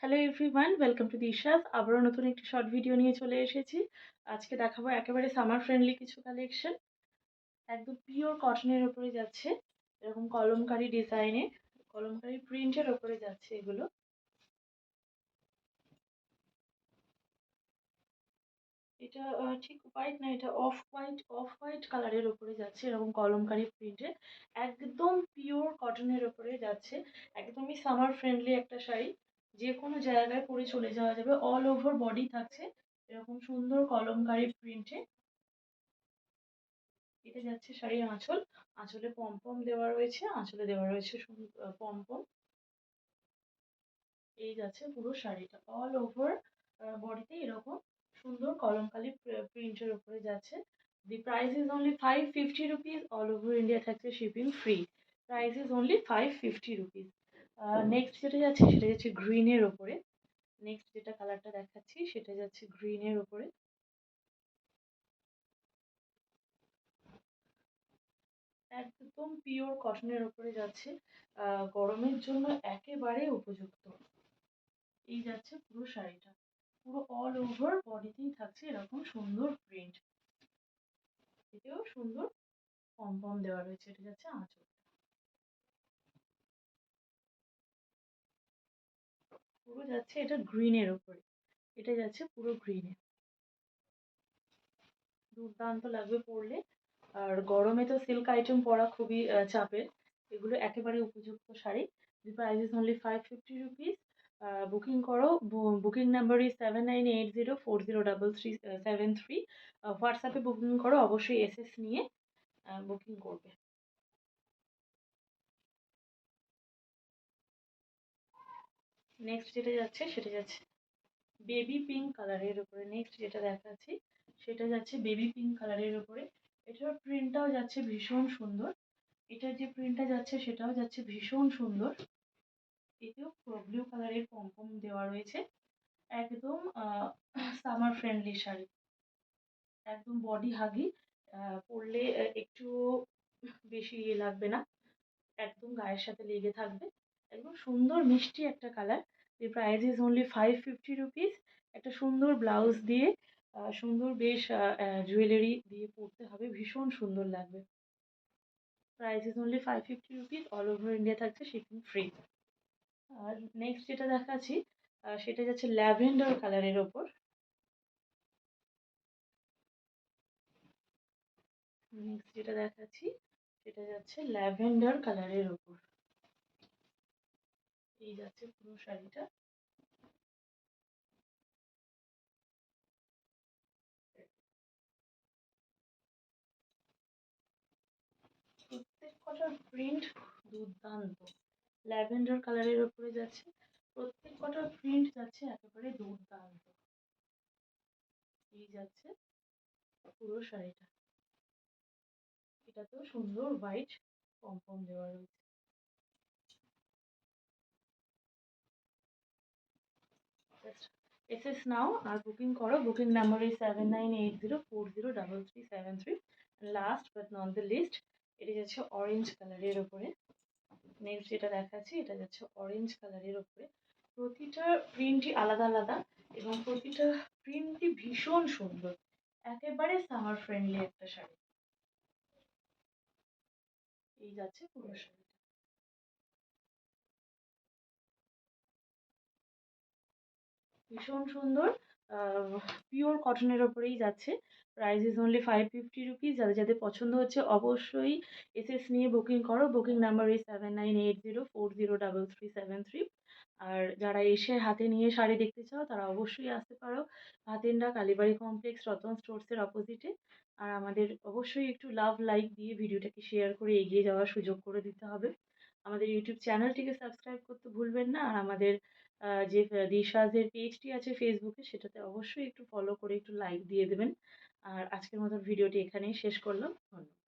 Hello everyone, welcome to দিশাস। আবারও নতুন একটি শর্ট ভিডিও নিয়ে চলে এসেছি। আজকে দেখাবো একেবারে সামার ফ্রেন্ডলি কিছু কালেকশন। একদম পিওর কটনের ওপরে যাচ্ছে, এরকম কলমকারি ডিজাইনে, কলমকারি প্রিন্টের ওপরে যাচ্ছে এগুলো। এটা ঠিক হোয়াইট না, এটা অফ হোয়াইট কালারের ওপরে যাচ্ছে, এরকম কলমকারি প্রিন্টে। একদম পিওর কটনের ওপরে যাচ্ছে, একদমই সামার ফ্রেন্ডলি একটা শাড়ি। যে কোনো জায়গায় পরে চলে যাওয়া যাবে, অল ওভার বডি থাকছে এরকম সুন্দর কলমকারি প্রিন্টে। এটা যাচ্ছে শাড়ির আঁচল। আঁচলে পমপম দেওয়া রয়েছে, আঁচলে দেওয়া রয়েছে পমপম। এই যাচ্ছে পুরো শাড়িটা, অল ওভার বডিতে এরকম সুন্দর কলমকারি প্রিন্টের উপরে যাচ্ছে। The price is only 550 rupees. All over India থাকছে shipping free. Price is only 550 rupees. Next যেটা যাচ্ছে সেটা যাচ্ছে গ্রিনের ওপরে। নেক্সট যেটা কালারটা দেখাচ্ছি সেটা যাচ্ছে গ্রিনের ওপরে। একদম পিওর কটনের উপরে যাচ্ছে, গরমের জন্য একেবারে উপযুক্ত। এই যাচ্ছে পুরো শাড়িটা, পুরো অল ওভার বডিতেই থাকছে এরকম সুন্দর প্রিন্ট। এতেও সুন্দর পমপম দেওয়া রয়েছে। এটা যাচ্ছে আঁচল, পুরো যাচ্ছে এটা গ্রিনের উপরে। এটা যাচ্ছে পুরো গ্রিনে, দুর্দান্ত লাগবে পরলে। আর গরমে তো সিল্ক আইটেম পরা খুবই চাপের, এগুলো একেবারে উপযুক্ত শাড়ি। দি price is only 550 rupees. Booking করো, বুকিং নাম্বার ইজ 7980403373। হোয়াটসঅ্যাপে বুকিং করো, অবশ্যই এসএস নিয়ে বুকিং করবে। নেক্সট যেটা যাচ্ছে সেটা যাচ্ছে বেবি পিঙ্ক কালারের উপরে। নেক্সট যেটা দেখাচ্ছি সেটা যাচ্ছে বেবি পিঙ্ক কালারের উপরে। এটার প্রিন্টটাও যাচ্ছে ভীষণ সুন্দর। এটার যে প্রিন্টটা যাচ্ছে সেটাও যাচ্ছে ভীষণ সুন্দর। এতেও ব্লু কালারের পমপম দেওয়া রয়েছে। একদম সামার ফ্রেন্ডলি শাড়ি, একদম বডি হাগি। পরলে একটু বেশি ইয়ে লাগবে না, একদম গায়ের সাথে লেগে থাকবে। একদম সুন্দর মিষ্টি একটা colour. The price is only 550 rupees. একটা সুন্দর ব্লাউজ দিয়ে, সুন্দর বেশ জুয়েলারি দিয়ে পরতে হবে, ভীষণ সুন্দর লাগবে। Price is only 550 rupees. All over India থাকছে শিপিং ফ্রি। আর নেক্সট যেটা দেখাচ্ছি সেটা যাচ্ছে ল্যাভেন্ডার কালারের ওপর। নেক্সট যেটা দেখাচ্ছি সেটা যাচ্ছে ল্যাভেন্ডার কালারের ওপর। এই যাচ্ছে পুরো শাড়িটা। প্রত্যেক কটার প্রিন্ট দুর্দান্ত, ল্যাভেন্ডার কালারের ওপরে যাচ্ছে। প্রত্যেক কটার প্রিন্ট যাচ্ছে একেবারে দুর্দান্ত। এই যাচ্ছে পুরো শাড়িটা, এটাতেও সুন্দর হোয়াইট পমপম দেওয়া রয়েছে। এসএস নাও আর বুকিং করো। Booking number is 7980403373। Last but not the least, এটা যাচ্ছে অরেঞ্জ কালারের ওপরে। নেক্সট যেটা দেখাচ্ছি এটা যাচ্ছে অরেঞ্জ কালারের ওপরে। প্রতিটা প্রিন্টই আলাদা আলাদা এবং প্রতিটা প্রিন্টই ভীষণ সুন্দর, একেবারে সামার ফ্রেন্ডলি একটা শাড়ি। এই যাচ্ছে পুরো শাড়িটা, ভীষণ সুন্দর, পিওর কটনের ওপরেই যাচ্ছে। Price is only 550 rupees. যাদের যাদের পছন্দ হচ্ছে অবশ্যই এসএস নিয়ে বুকিং করো। Booking number is 7980403373। আর যারা এসে হাতে নিয়ে শাড়ি দেখতে চাও তারা অবশ্যই আসতে পারো হাতেন্ডা কালীবাড়ি কমপ্লেক্স রতন স্টোর্সের অপোজিটে। আর আমাদের অবশ্যই একটু লাভ লাইক দিয়ে ভিডিওটাকে শেয়ার করে এগিয়ে যাওয়ার সুযোগ করে দিতে হবে। আমাদের ইউটিউব চ্যানেলটিকে সাবস্ক্রাইব করতে ভুলবেন না। আর আমাদের যে দিশাজের পেজটি আছে ফেসবুকে, সেটাতে অবশ্যই একটু ফলো করে একটু লাইক দিয়ে দেবেন। আর আজকের মতো ভিডিওটি এখানেই শেষ করলাম। ধন্যবাদ।